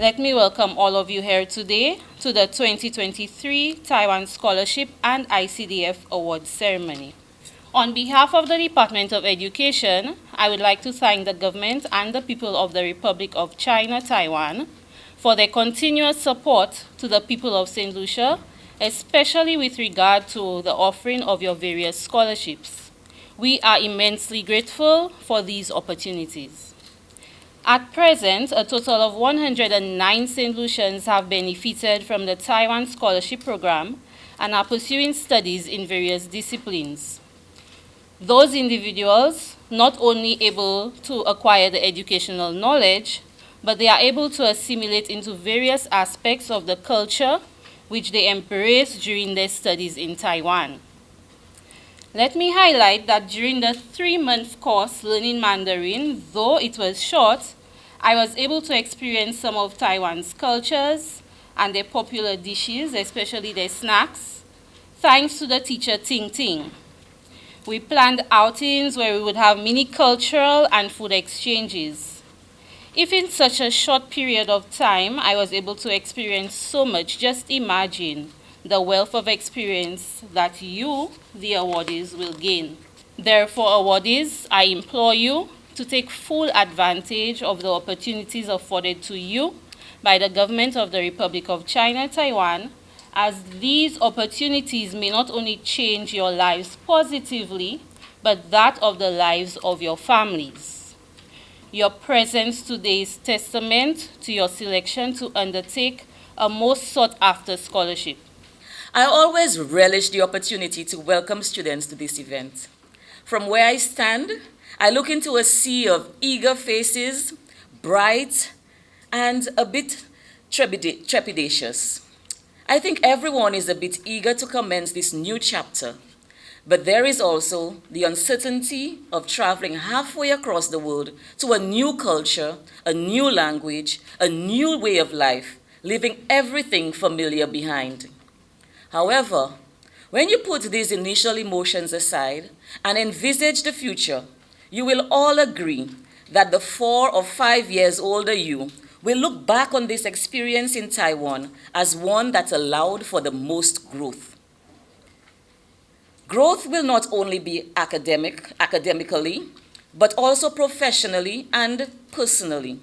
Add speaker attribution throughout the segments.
Speaker 1: Let me welcome all of you here today to the 2023 Taiwan Scholarship and ICDF Awards ceremony. On behalf of the Department of Education, I would like to thank the government and the people of the Republic of China, Taiwan, for their continuous support to the people of Saint Lucia, especially with regard to the offering of your various scholarships. We are immensely grateful for these opportunities. At present, a total of 109 Saint Lucians have benefited from the Taiwan Scholarship Program and are pursuing studies in various disciplines. Those individuals not only able to acquire the educational knowledge, but they are able to assimilate into various aspects of the culture which they embrace during their studies in Taiwan. Let me highlight that during the 3-month course learning Mandarin, though it was short, I was able to experience some of Taiwan's cultures and their popular dishes, especially their snacks, thanks to the teacher Ting Ting. We planned outings where we would have mini cultural and food exchanges. If in such a short period of time I was able to experience so much, just imagine the wealth of experience that you, the awardees, will gain. Therefore, awardees, I implore you to take full advantage of the opportunities afforded to you by the government of the Republic of China, Taiwan, as these opportunities may not only change your lives positively, but that of the lives of your families. Your presence today is testament to your selection to undertake a most sought-after scholarship.
Speaker 2: I always relish the opportunity to welcome students to this event. From where I stand, I look into a sea of eager faces, bright and a bit trepidatious. I think everyone is a bit eager to commence this new chapter, but there is also the uncertainty of traveling halfway across the world to a new culture, a new language, a new way of life, leaving everything familiar behind. However, when you put these initial emotions aside and envisage the future, you will all agree that the 4 or 5 years older you will look back on this experience in Taiwan as one that allowed for the most growth. Growth will not only be academically, but also professionally and personally.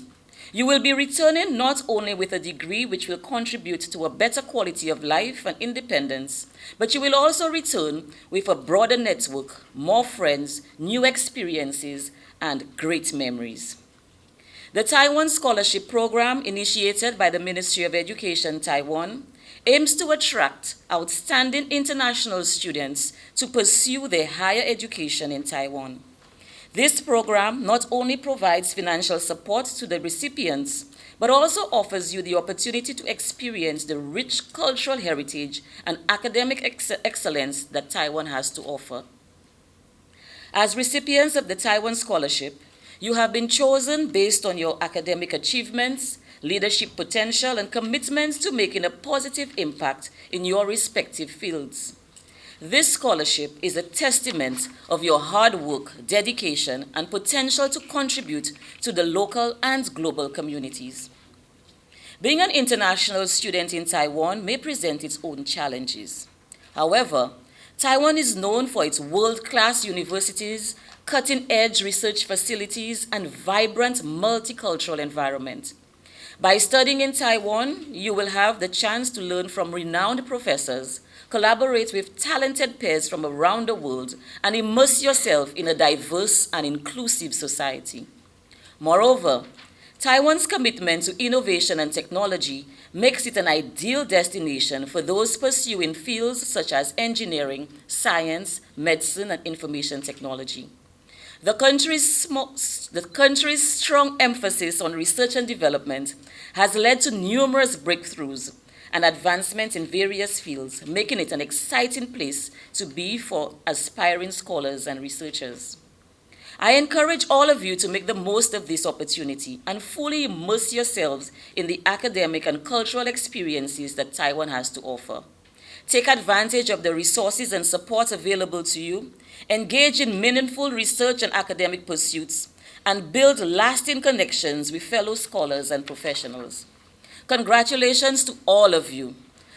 Speaker 2: You will be returning not only with a degree which will contribute to a better quality of life and independence, but you will also return with a broader network, more friends, new experiences, and great memories. The Taiwan Scholarship Program, initiated by the Ministry of Education, Taiwan, aims to attract outstanding international students to pursue their higher education in Taiwan. This program not only provides financial support to the recipients, but also offers you the opportunity to experience the rich cultural heritage and academic excellence that Taiwan has to offer. As recipients of the Taiwan Scholarship, you have been chosen based on your academic achievements, leadership potential, and commitments to making a positive impact in your respective fields. This scholarship is a testament of your hard work, dedication, and potential to contribute to the local and global communities. Being an international student in Taiwan may present its own challenges. However, Taiwan is known for its world-class universities, cutting-edge research facilities, and vibrant multicultural environment. By studying in Taiwan, you will have the chance to learn from renowned professors, collaborate with talented peers from around the world, and immerse yourself in a diverse and inclusive society. Moreover, Taiwan's commitment to innovation and technology makes it an ideal destination for those pursuing fields such as engineering, science, medicine, and information technology. The country's strong emphasis on research and development has led to numerous breakthroughs and advancements in various fields, making it an exciting place to be for aspiring scholars and researchers. I encourage all of you to make the most of this opportunity and fully immerse yourselves in the academic and cultural experiences that Taiwan has to offer. Take advantage of the resources and support available to you, engage in meaningful research and academic pursuits, and build lasting connections with fellow scholars and professionals. Congratulations to all of you.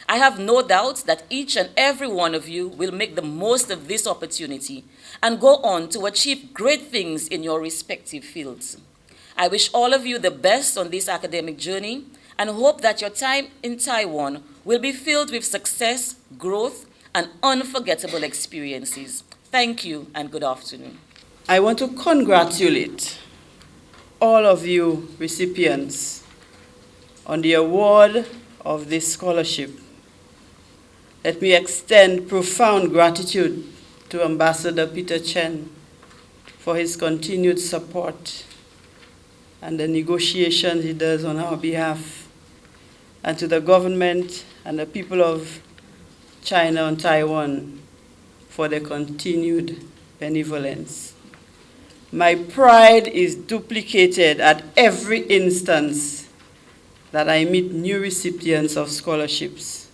Speaker 2: I have no doubt that each and every one of you will make the most of this opportunity and go on to achieve great things in your respective fields. I wish all of you the best on this academic journey and hope that your time in Taiwan will be filled with success, growth, and unforgettable experiences. Thank you and good afternoon.
Speaker 3: I want to congratulate all of you recipients on the award of this scholarship. Let me extend profound gratitude to Ambassador Peter Chen for his continued support and the negotiations he does on our behalf, and to the government and the people of China and Taiwan for their continued benevolence. My pride is duplicated at every instance that I meet new recipients of scholarships,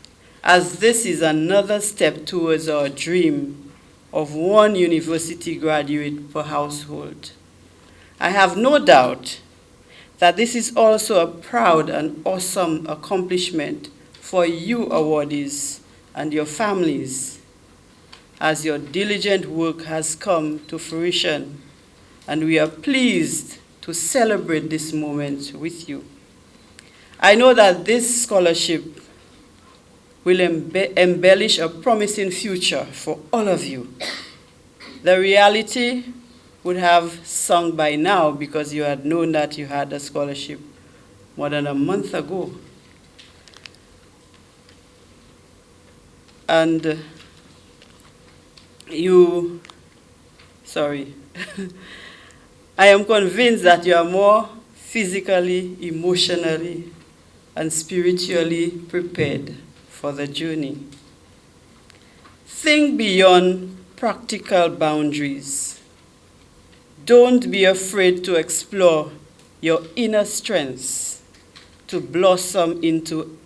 Speaker 3: as this is another step towards our dream of one university graduate per household. I have no doubt that this is also a proud and awesome accomplishment for you awardees and your families, as your diligent work has come to fruition, and we are pleased to celebrate this moment with you. I know that this scholarship will embellish a promising future for all of you. The reality would have sung by now because you had known that you had a scholarship more than a month ago. And I am convinced that you are more physically, emotionally, and spiritually prepared for the journey. Think beyond practical boundaries. Don't be afraid to explore your inner strengths to blossom into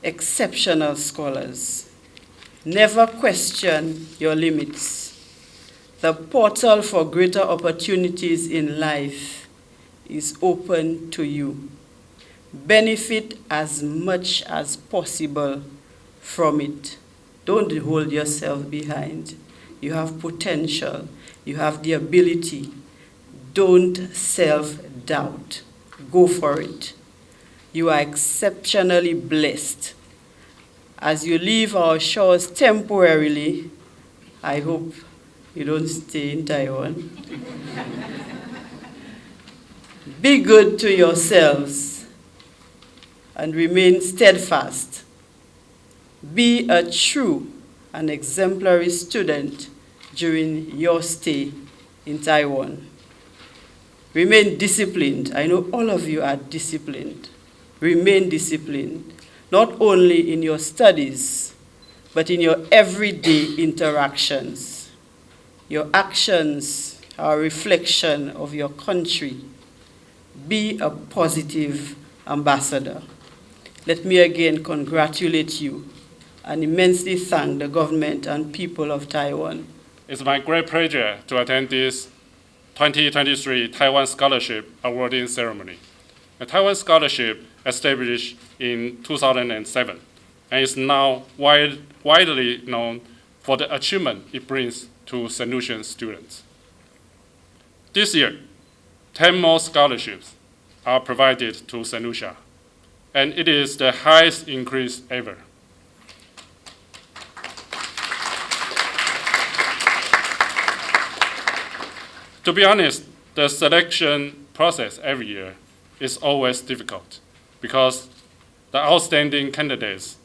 Speaker 3: exceptional scholars. Never question your limits. The portal for greater opportunities in life is open to you. Benefit as much as possible from it. Don't hold yourself behind. You have potential. You have the ability. Don't self-doubt. Go for it. You are exceptionally blessed. As you leave our shores temporarily, I hope you don't stay in Taiwan. Be good to yourselves and remain steadfast. Be a true and exemplary student during your stay in Taiwan. Remain disciplined. I know all of you are disciplined. Remain disciplined, not only in your studies, but in your everyday interactions. Your actions are a reflection of your country. Be a positive ambassador. Let me again congratulate you and immensely thank the government and people of Taiwan.
Speaker 4: It's my great pleasure to attend this 2023 Taiwan Scholarship Awarding Ceremony. The Taiwan Scholarship established in 2007 and is now widely known for the achievement it brings to Saint Lucian students. This year, 10 more scholarships are provided to Saint Lucia, and it is the highest increase ever. To be honest, the selection process every year is always difficult because the outstanding candidates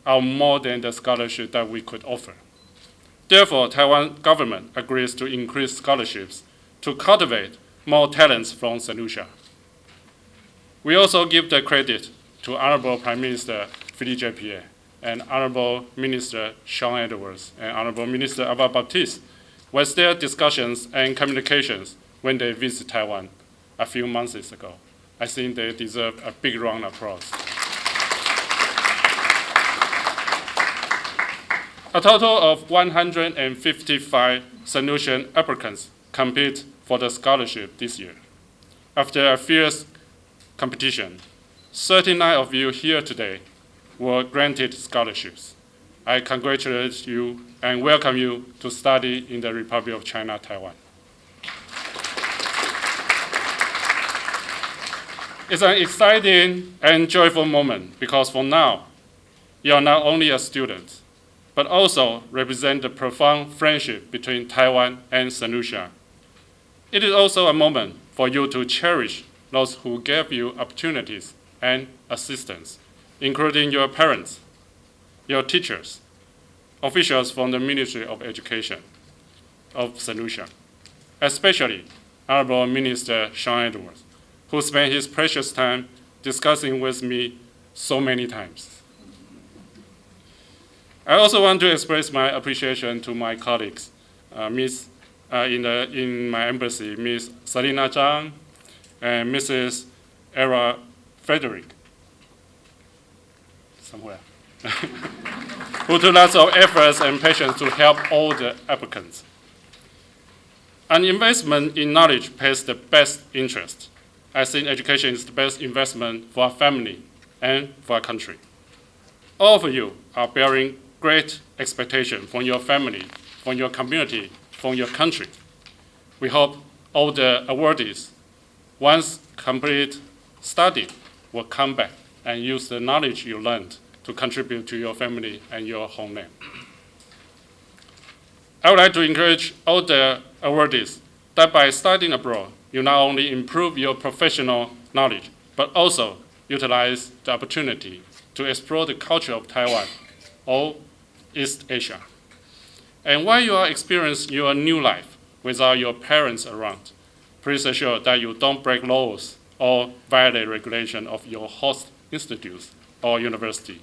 Speaker 4: are more than the scholarship that we could offer. Therefore, Taiwan government agrees to increase scholarships to cultivate more talents from Saint Lucia. We also give the credit to Honorable Prime Minister Philippe J. and Honorable Minister Sean Edwards and Honorable Minister Ava Baptiste with their discussions and communications when they visited Taiwan a few months ago. I think they deserve a big round of applause. A total of 155 Saint Lucian applicants compete for the scholarship this year. After a fierce competition, 39 of you here today were granted scholarships. I congratulate you and welcome you to study in the Republic of China, Taiwan. It's an exciting and joyful moment because for now, you are not only a student, but also represent the profound friendship between Taiwan and Saint Lucian. It is also a moment for you to cherish those who gave you opportunities and assistance, including your parents, your teachers, officials from the Ministry of Education of Saint Lucian, especially Honorable Minister Sean Edwards, who spent his precious time discussing with me so many times. I also want to express my appreciation to my colleagues, in my embassy, Ms. Selina Zhang and Mrs. Era Frederick, somewhere, who took lots of efforts and patience to help all the applicants. An investment in knowledge pays the best interest. I think education is the best investment for our family and for our country. All of you are bearing great expectation from your family, from your community, from your country. We hope all the awardees, once complete study, will come back and use the knowledge you learned to contribute to your family and your homeland. I would like to encourage all the awardees that by studying abroad, you not only improve your professional knowledge, but also utilize the opportunity to explore the culture of Taiwan or East Asia. And while you are experiencing your new life without your parents around, please assure that you don't break laws or violate regulation of your host institutes or university,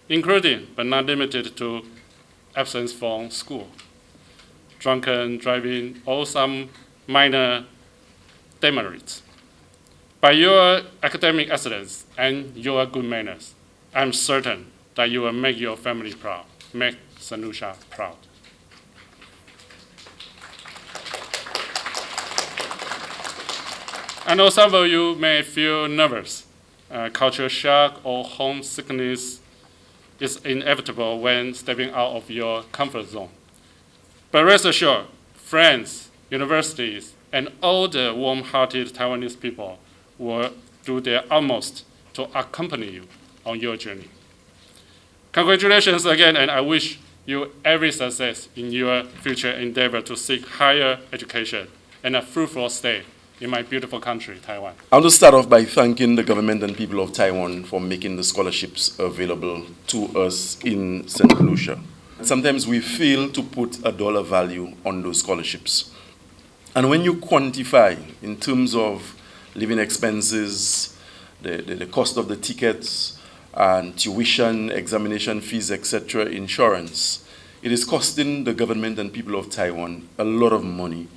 Speaker 4: including but not limited to absence from school, drunken driving, or some minor demerits. By your academic excellence and your good manners, I'm certain that you will make your family proud, make Saint Lucia proud. I know some of you may feel nervous. Culture shock or homesickness is inevitable when stepping out of your comfort zone. But rest assured, friends, universities, and all the warm-hearted Taiwanese people will do their utmost to accompany you on your journey. Congratulations again, and I wish you every success in your future endeavor to seek higher education and a fruitful stay in my beautiful country, Taiwan.
Speaker 5: I want to start off by thanking the government and people of Taiwan for making the scholarships available to us in Saint Lucia. Sometimes we fail to put a dollar value on those scholarships. And when you quantify in terms of living expenses, the cost of the tickets, and tuition, examination fees, etc., insurance, it is costing the government and people of Taiwan a lot of money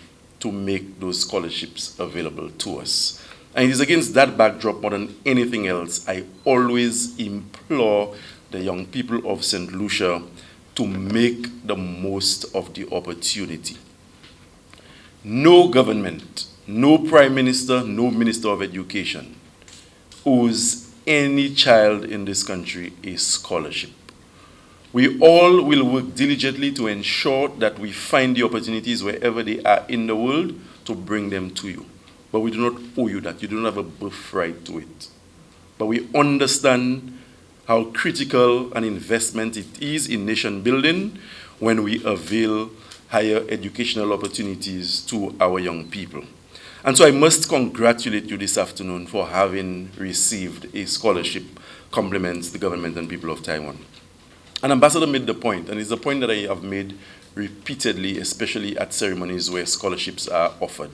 Speaker 5: to make those scholarships available to us. And it is against that backdrop more than anything else, I always implore the young people of Saint Lucia to make the most of the opportunity. No government, no prime minister, no minister of education owes any child in this country a scholarship. We all will work diligently to ensure that we find the opportunities wherever they are in the world to bring them to you. But we do not owe you that. You do not have a birthright to it. But we understand how critical an investment it is in nation building when we avail higher educational opportunities to our young people. And so I must congratulate you this afternoon for having received a scholarship compliments the government and people of Taiwan. An ambassador made the point, and it's a point that I have made repeatedly, especially at ceremonies where scholarships are offered.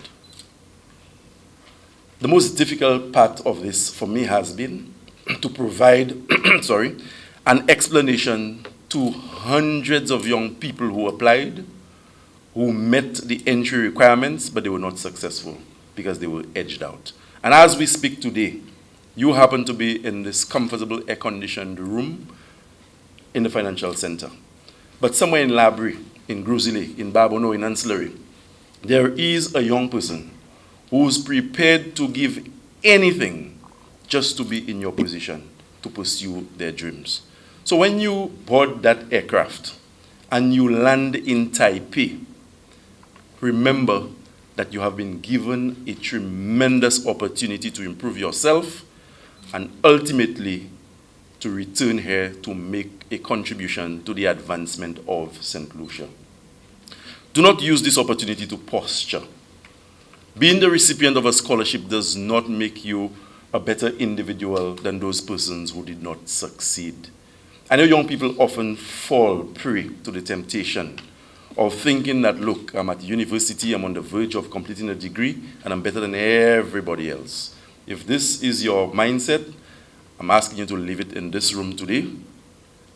Speaker 5: The most difficult part of this for me has been to provide an explanation to hundreds of young people who applied, who met the entry requirements, but they were not successful because they were edged out. And as we speak today, you happen to be in this comfortable air-conditioned room in the financial center. But somewhere in Labrie, in Gruzile, in Babono, in Ancillary, there is a young person who's prepared to give anything just to be in your position to pursue their dreams. So when you board that aircraft and you land in Taipei, remember that you have been given a tremendous opportunity to improve yourself and ultimately to return here to make a contribution to the advancement of Saint Lucia. Do not use this opportunity to posture. Being the recipient of a scholarship does not make you a better individual than those persons who did not succeed. I know young people often fall prey to the temptation of thinking that, look, I'm at university, I'm on the verge of completing a degree, and I'm better than everybody else. If this is your mindset, I'm asking you to leave it in this room today.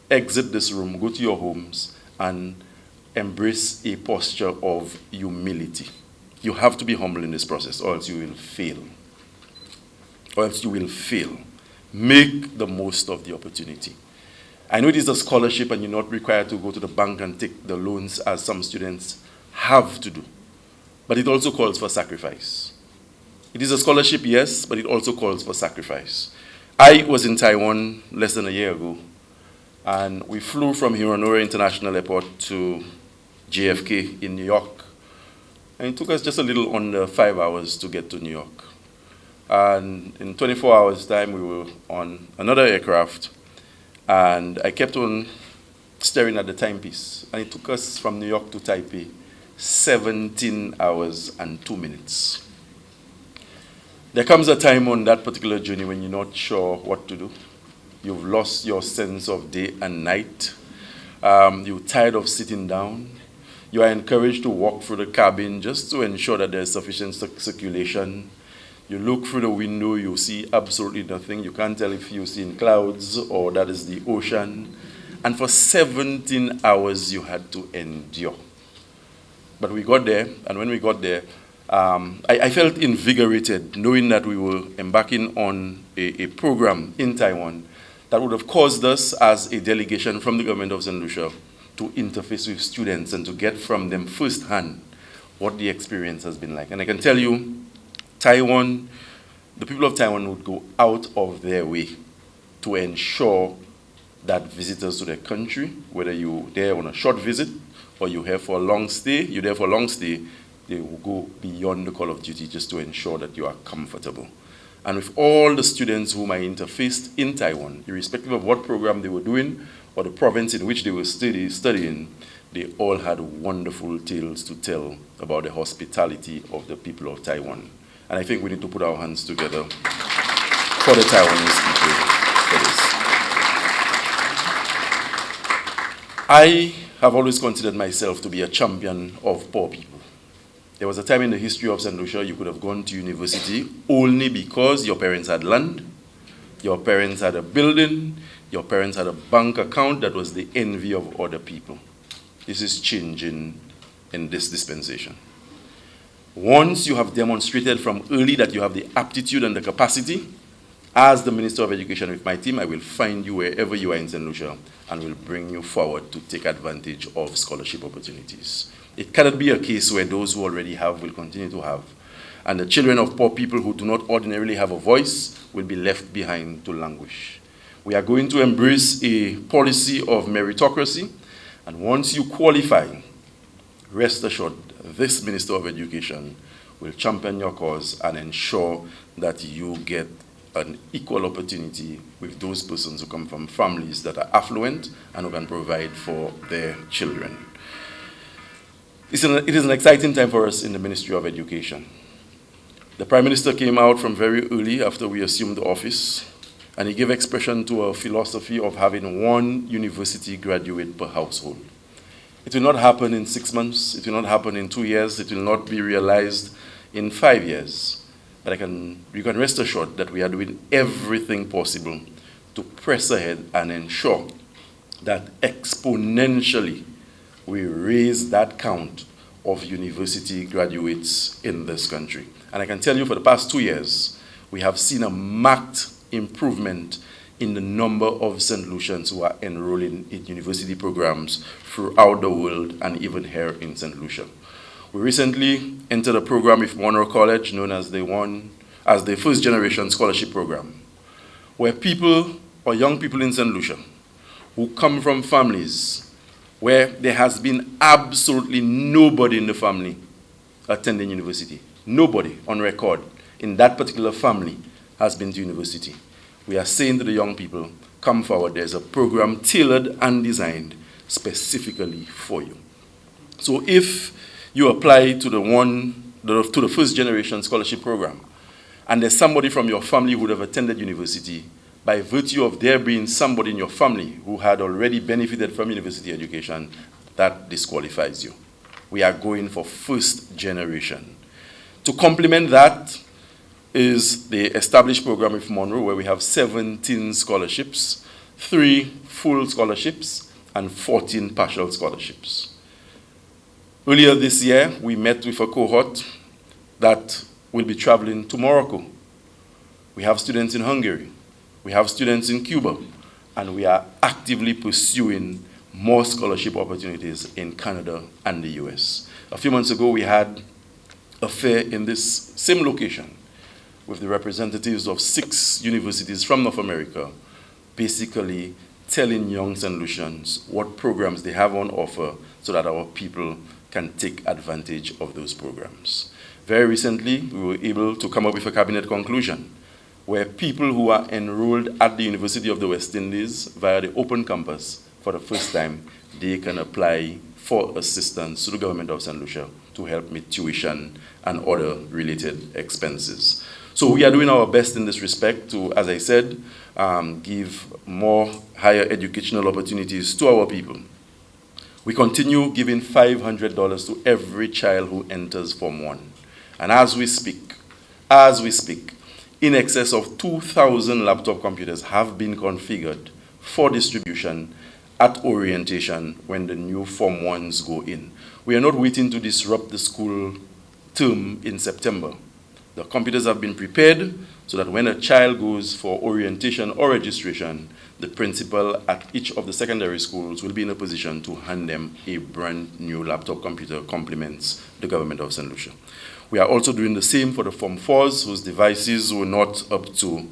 Speaker 5: Exit this room, go to your homes, and embrace a posture of humility. You have to be humble in this process, or else you will fail. Or else you will fail. Make the most of the opportunity. I know it is a scholarship and you're not required to go to the bank and take the loans as some students have to do. But it also calls for sacrifice. It is a scholarship, yes, but it also calls for sacrifice. I was in Taiwan less than a year ago, and we flew from Hironora International Airport to JFK in New York. And it took us just a little under 5 hours to get to New York. And in 24 hours' time, we were on another aircraft, and I kept on staring at the timepiece. And it took us from New York to Taipei 17 hours and 2 minutes. There comes a time on that particular journey when you're not sure what to do. You've lost your sense of day and night. You're tired of sitting down. You are encouraged to walk through the cabin just to ensure that there's sufficient circulation. You look through the window, you see absolutely nothing. You can't tell if you're seeing clouds or that is the ocean. And for 17 hours, you had to endure. But we got there, and when we got there, I felt invigorated knowing that we were embarking on a program in Taiwan that would have caused us as a delegation from the government of Saint Lucia to interface with students and to get from them firsthand what the experience has been like. And I can tell you, Taiwan, the people of Taiwan would go out of their way to ensure that visitors to their country, whether you're there on a short visit or you're here for a long stay, they will go beyond the call of duty just to ensure that you are comfortable. And with all the students whom I interfaced in Taiwan, irrespective of what program they were doing or the province in which they were studying, they all had wonderful tales to tell about the hospitality of the people of Taiwan. And I think we need to put our hands together for the Taiwanese people for this. I have always considered myself to be a champion of poor people. There was a time in the history of Saint Lucia you could have gone to university only because your parents had land, your parents had a building, your parents had a bank account that was the envy of other people. This is changing in this dispensation. Once you have demonstrated from early that you have the aptitude and the capacity, as the Minister of Education with my team, I will find you wherever you are in Saint Lucia and will bring you forward to take advantage of scholarship opportunities. It cannot be a case where those who already have will continue to have, and the children of poor people who do not ordinarily have a voice will be left behind to languish. We are going to embrace a policy of meritocracy, and once you qualify, rest assured, this Minister of Education will champion your cause and ensure that you get an equal opportunity with those persons who come from families that are affluent and who can provide for their children. It is an exciting time for us in the Ministry of Education. The Prime Minister came out from very early after we assumed the office, and he gave expression to a philosophy of having one university graduate per household. It will not happen in 6 months, it will not happen in 2 years, it will not be realized in 5 years. But you can rest assured that we are doing everything possible to press ahead and ensure that exponentially we raise that count of university graduates in this country. And I can tell you for the past 2 years, we have seen a marked improvement in the number of St. Lucians who are enrolling in university programs throughout the world and even here in St. Lucia. We recently entered a program with Monroe College known as the first generation scholarship program, where people or young people in Saint Lucia who come from families where there has been absolutely nobody in the family attending university. Nobody on record in that particular family has been to university. We are saying to the young people, come forward. There's a program tailored and designed specifically for you. So if you apply to the first generation scholarship program, and there's somebody from your family who would have attended university, by virtue of there being somebody in your family who had already benefited from university education, that disqualifies you. We are going for first generation. To complement that is the established program with Monroe, where we have 17 scholarships, 3 full scholarships, and 14 partial scholarships. Earlier this year, we met with a cohort that will be traveling to Morocco. We have students in Hungary. We have students in Cuba. And we are actively pursuing more scholarship opportunities in Canada and the US. A few months ago, we had a fair in this same location with the representatives of 6 universities from North America, basically telling young Saint Lucians what programs they have on offer so that our people can take advantage of those programs. Very recently, we were able to come up with a cabinet conclusion where people who are enrolled at the University of the West Indies via the open campus for the first time, they can apply for assistance to the government of Saint Lucia to help meet tuition and other related expenses. So we are doing our best in this respect to, as I said, give more higher educational opportunities to our people. We continue giving $500 to every child who enters Form 1. And as we speak, in excess of 2,000 laptop computers have been configured for distribution at orientation when the new Form 1s go in. We are not waiting to disrupt the school term in September. The computers have been prepared so that when a child goes for orientation or registration, the principal at each of the secondary schools will be in a position to hand them a brand new laptop computer complements the government of Saint Lucia. We are also doing the same for the Form 4s whose devices were not up to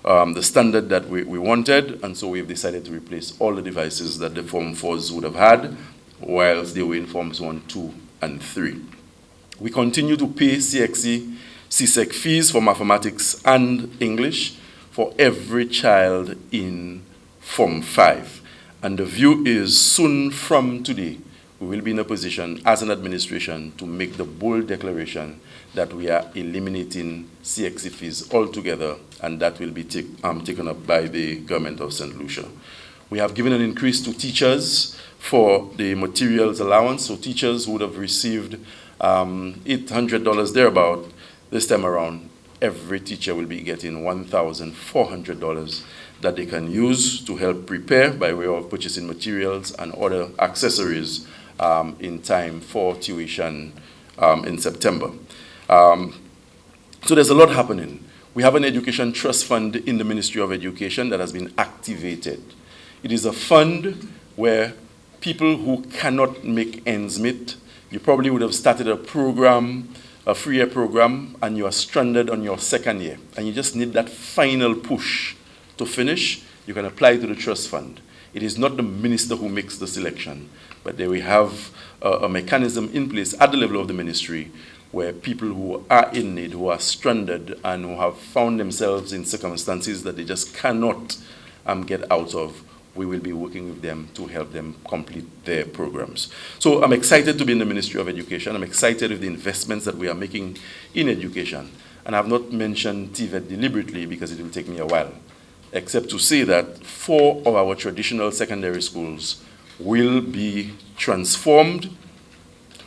Speaker 5: the standard that we wanted, and so we've decided to replace all the devices that the Form 4s would have had whilst they were in Forms 1, 2, and 3. We continue to pay CSEC fees for mathematics and English for every child in Form 5. And the view is soon from today, we will be in a position as an administration to make the bold declaration that we are eliminating CXC fees altogether, and that will be taken up by the government of Saint Lucia. We have given an increase to teachers for the materials allowance, so teachers would have received $800 thereabout. This time around, every teacher will be getting $1,400 that they can use to help prepare by way of purchasing materials and other accessories in time for tuition in September. So there's a lot happening. We have an education trust fund in the Ministry of Education that has been activated. It is a fund where people who cannot make ends meet, you probably would have started a program, a 3-year program, and you are stranded on your 2nd year, and you just need that final push to finish, you can apply to the trust fund. It is not the minister who makes the selection, but there we have a mechanism in place at the level of the ministry where people who are in need, who are stranded, and who have found themselves in circumstances that they just cannot get out of, we will be working with them to help them complete their programs. So I'm excited to be in the Ministry of Education. I'm excited with the investments that we are making in education. And I've not mentioned TVET deliberately because it will take me a while, except to say that 4 of our traditional secondary schools will be transformed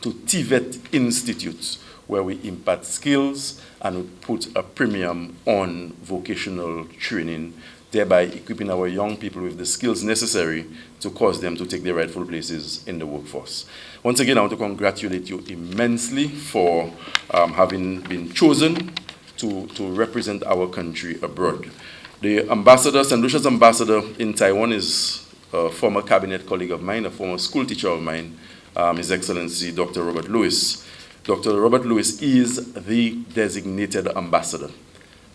Speaker 5: to TVET institutes where we impart skills and we put a premium on vocational training, thereby equipping our young people with the skills necessary to cause them to take their rightful places in the workforce. Once again, I want to congratulate you immensely for having been chosen to represent our country abroad. The ambassador, Saint Lucia's ambassador in Taiwan is a former cabinet colleague of mine, a former school teacher of mine, His Excellency Dr. Robert Lewis. Dr. Robert Lewis is the designated ambassador.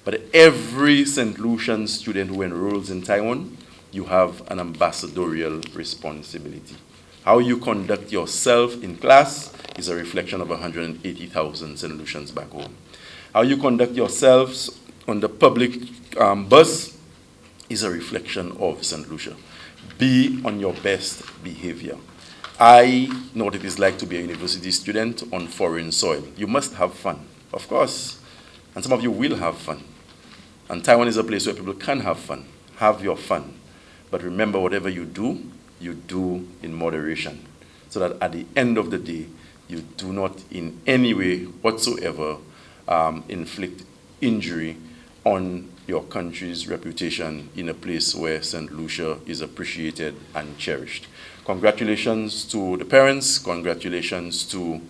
Speaker 5: But every Saint Lucian student who enrolls in Taiwan, you have an ambassadorial responsibility. How you conduct yourself in class is a reflection of 180,000 Saint Lucians back home. How you conduct yourselves on the public bus is a reflection of Saint Lucia. Be on your best behavior. I know what it is like to be a university student on foreign soil. You must have fun, of course, and some of you will have fun. And Taiwan is a place where people can have fun. Have your fun. But remember, whatever you do in moderation, so that at the end of the day, you do not in any way whatsoever inflict injury on your country's reputation in a place where St. Lucia is appreciated and cherished. Congratulations to the parents, congratulations to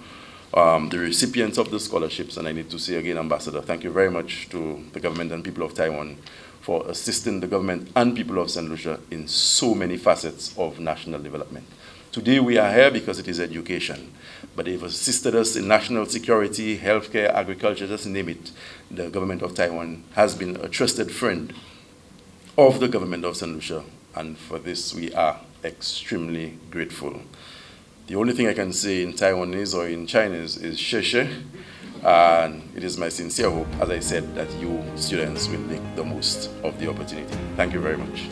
Speaker 5: the recipients of the scholarships, and I need to say again, Ambassador, thank you very much to the government and people of Taiwan for assisting the government and people of St. Lucia in so many facets of national development. Today we are here because it is education, but they've assisted us in national security, healthcare, agriculture, just name it. The government of Taiwan has been a trusted friend of the government of St. Lucia, and for this we are extremely grateful. The only thing I can say in Taiwanese or in Chinese is sheshe, and it is my sincere hope, as I said, that you students will make the most of the opportunity. Thank you very much.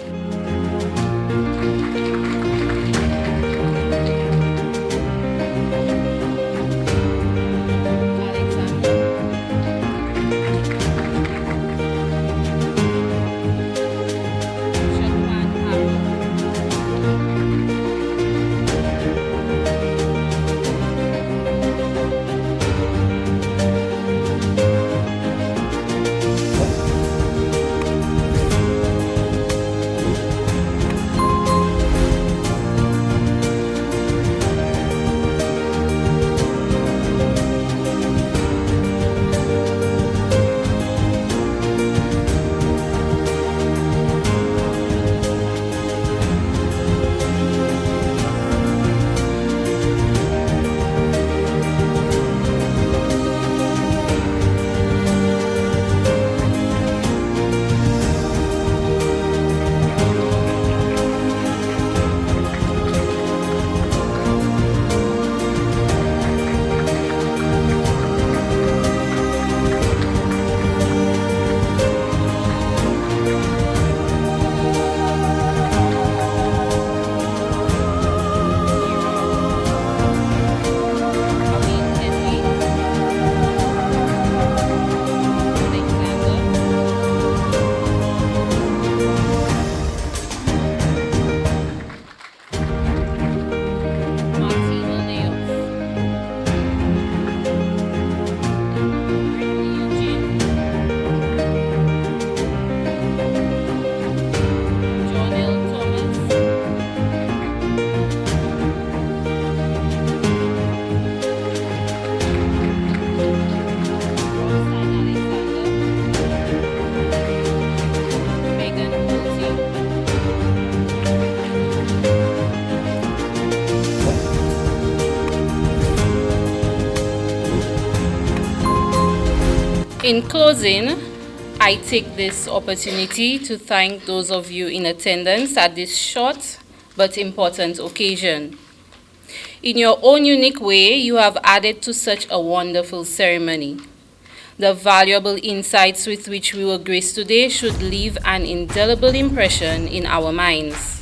Speaker 1: In closing, I take this opportunity to thank those of you in attendance at this short but important occasion. In your own unique way, you have added to such a wonderful ceremony. The valuable insights with which we were graced today should leave an indelible impression in our minds.